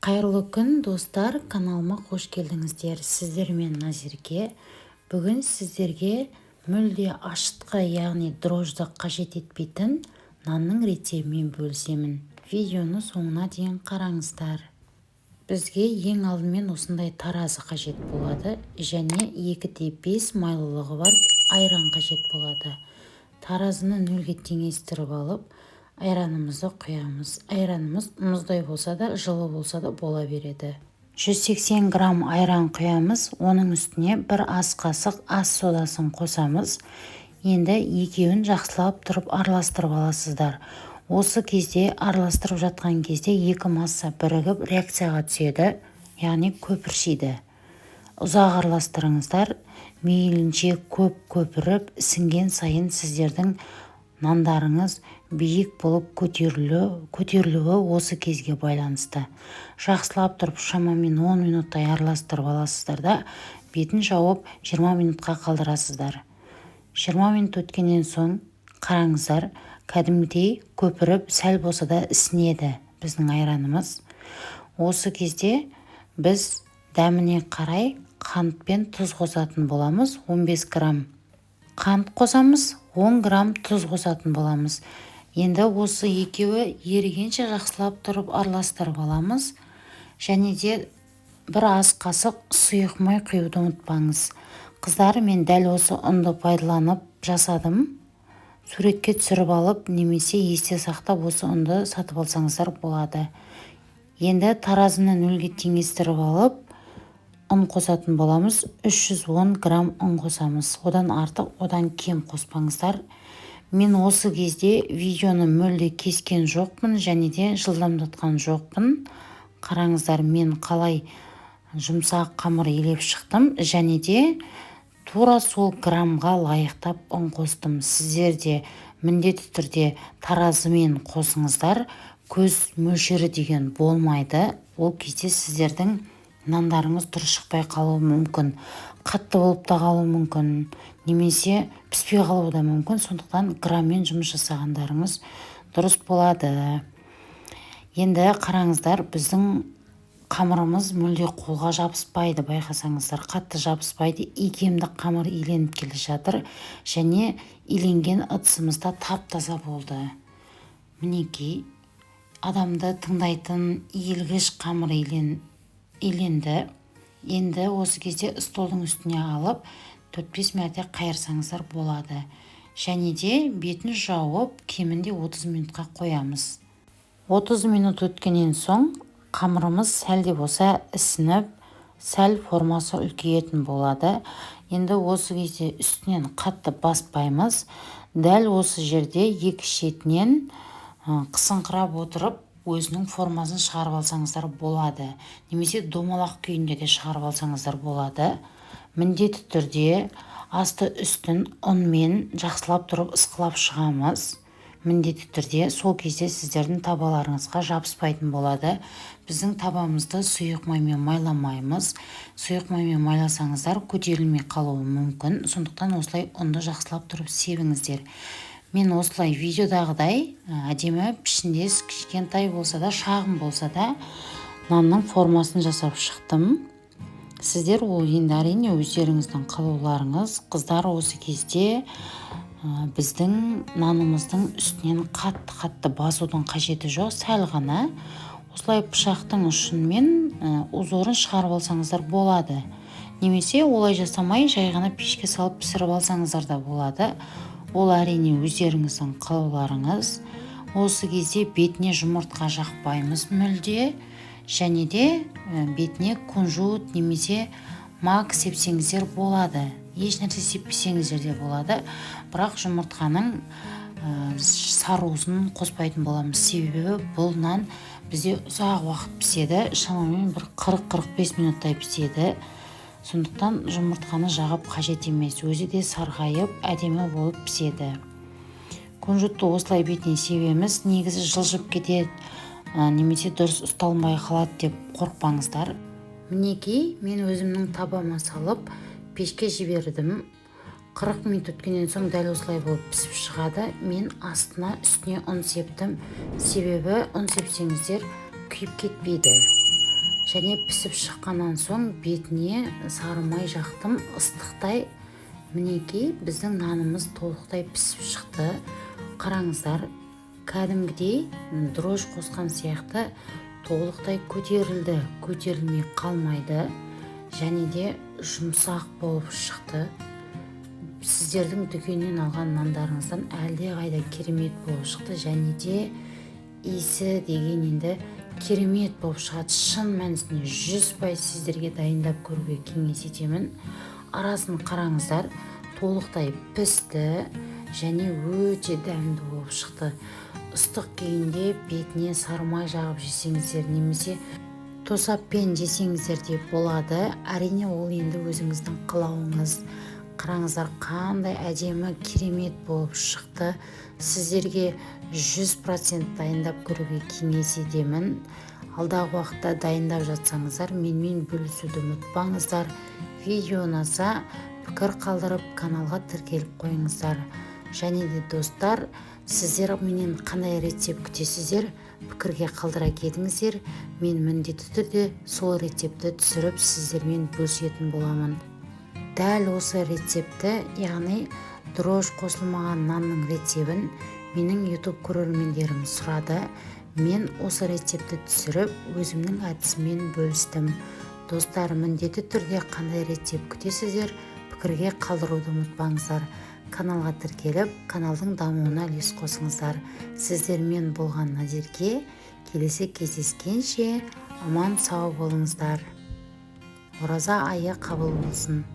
Қайырлы күн достар, каналыма қош келдіңіздер. Сіздермен Назерке. Бүгін сіздерге мүлде ашытқы, яғни дрожжды қажет етпейтін нанның рецептімен бөлісемін. Видеоны соңына дейін қараңыздар. Бізге ең алдымен осындай таразы қажет болады және 2-5 майлылығы бар айран қажет болады. Таразыны нөлге теңестіріп алып, айранымызды құямыз. Айранымыз мұздай болса да, жылы болса да бола береді. 180 грамм айран құямыз. Оның үстіне бір ас қасық ас содасын қосамыз. Енді екеуін жақсылап тұрып араластырып аласыздар. Осы кезде араластырып жатқан кезде екі масса бірігіп реакцияға түседі, яғни көпіршиді. Ұзақ араластырыңыздар. Мейлінше көп көпіріп, сіңген сайын сіздердің нандарыңыз биік болып көтерілуі осы кезге байланысты. Жақсылап тұрып шамамен 10 минуттай араластырып аласыздар да, бетін жауып 20 минутқа қалдырасыздар. 20 минут өткеннен соң қараңыздар, кәдімгідей көпіріп, сәл болса да ісінеді біздің айранымыз. Осы кезде біз дәміне қарай қант пен тұз қосатын боламыз. 15 грамм қант қосамыз, 10 грамм тұз қосатын боламыз. Енді осы екеуі ерігенше жақсылап тұрып араластырып аламыз. Және де бір ас қасық сұйық май құюды ұмытпаңыз. Қыздар, мен дәл осы ұнды пайдаланып жасадым. Суретке түсіріп алып, немесе есте сақтап осы ұнды сатып алсаңыздар болады. Енді таразыны нөлге теңестіріп алып, ұн қосатын боламыз. 310 грамм ұн қосамыз. Одан артық, одан кем қоспаңыздар. Мен осы кезде видеоны мүлде кескен жоқпын және де жылдамдатқан жоқпын. Қараңыздар, мен қалай жұмсақ қамыр илеп шықтым және де тура сол граммға лайықтап ұн қостым. Сіздер де міндетті түрде таразымен қосыңыздар. Көз мөлшері деген болмайды. Ол кезде сіздердің нандарыңыз дұрыс шықпай қалуы мүмкін. Қатты болып та қалуы мүмкін. Немесе піспей қалуы да мүмкін. Сондықтан граммен жұмыс жасағандарыңыз дұрыс болады. Енді қараңыздар, біздің қамырымыз мүлде қолға жабыспайды, байқасаңыздар. Қатты жабыспайды. Икемді қамыр иленіп келе жатыр. Және иленген ыдысымызда тап-таза болды. Мінекей, адамды тыңдайтын иілгіш қамыр иленді. Енді осы кезде столдың үстіне алып 4-5 мәрте қайырсаңыздар болады. Және де бетін жауып кемінде 30 минутқа қоямыз. 30 минут өткеннен соң қамырымыз сәл де болса ісініп, сәл формасы үлкейетін болады. Енді осы кезде үстінен қатты баспаймыз. Дәл осы жерде екі шетінен қысыңқырап отырып, өзінің формасын шығарып алсаңыздар болады. Немесе домалақ күйінде де шығарып алсаңыздар болады. Міндетті түрде асты үстін ұнмен жақсылап тұрып ысқылап шығамыз. Міндетті түрде сол кезде сіздердің табаларыңызға жабыспайтын болады. Біздің табамызды сұйық маймен майламаймыз. Сұйық маймен майласаңыздар көтерілмей қалуы мүмкін. Сондықтан осылай ұнды жақсылап тұрып себіңіздер. Мен осылай видеодағыдай әдемі пішіндес, кішкентай болса да, шағын болса да нанның формасын жасап шықтым. Сіздер ол енді әрине өздеріңіздің қалауларыңыз. Қыздар, осы кезде біздің нанымыздың үстінен қатты басудың қажеті жоқ, сәл ғана. Осылай пышақтың ұшымен узорын шығарып алсаңыздар болады. Немесе олай жасамай, жай ғана пешке салып пісіріп алсаңыздар да болады. Ол әрине өздеріңіздің қалауларыңыз. Осы кезде бетіне жұмыртқа жақпаймыз мүлде. Және де бетіне кунжут немесе мак сепсеңіздер болады. Еш нәрсе сеппесеңіздер де болады. Бірақ жұмыртқаның саруын қоспайтын боламыз. Себебі бұл нан бізде ұзақ уақыт піседі. Шамамен бір 40-45 минуттай піседі. Сондықтан жұмыртқаны жағып қажет емес. Өзі де сарғайып, әдемі болып піседі. Кунжутты осылай бетіне себеміз. Негізі жылжып кетеді, немесе дұрыс ұсталмай қалады деп қорықпаңыздар. Мінекей, мен өзімнің табама салып пешке жібердім. 40 минут өткеннен соң дәл осылай болып пісіп шығады. Мен астына үстіне ұн септім. Себебі ұн сепсеңіздер күйіп кетпейді. және пісіп шыққаннан соң бетіне сары май жақтым ыстықтай. Мінекей біздің нанымыз толықтай пісіп шықты. Қараңыздар, кәдімгідей дрожь қосқан сияқты толықтай көтерілді, көтерілмей қалмайды, және де жұмсақ болып шықты. Сіздердің дүкеннен алған нандарыңыздан әлде қайда керемет болып шықты, және де иісі деген енді керемет болып шығады. Шын мәнісінде 100% сіздерге дайындап көруге кеңес етемін. Арасын қараңыздар, толықтай пісті және өте дәмді болып шықты. Ыстық күйінде бетіне сары май жағып жесеңіздер немесе тосаппен жесеңіздер де болады. Әрине ол енді өзіңіздің қалауыңыз. Қараңыздар, қандай әдемі керемет болып шықты. Сіздерге 100% дайындап көруге кеңес етемін. Алдағы уақытта дайындап жатсаңыздар, менімен бөлісуді ұмытпаңыздар. Видео ұнаса пікір қалдырып каналға тіркеліп қойыңыздар. Және де достар, сіздер менен қандай рецепт күтесіздер, пікірге қалдыра кетіңіздер. Мен міндетті түрде сол рецепті түсіріп сіздермен бөлісетін боламын. Дәл осы рецепті, яғни дрожь қосылмаған нанның рецебін менің YouTube көрермендерім сұрады. Мен осы рецепті түсіріп, өзімнің әдісімен бөлістім. Достар, міндетті түрде қандай рецепт күтесіздер, пікірге қалдыруды ұмытпаңыздар. Каналға тіркеліп, каналдың дамуына үлес қосыңыздар. Сіздермен болған Назерке. Келесі кездескенше аман сау болыңыздар. Ораза айы қабыл болсын.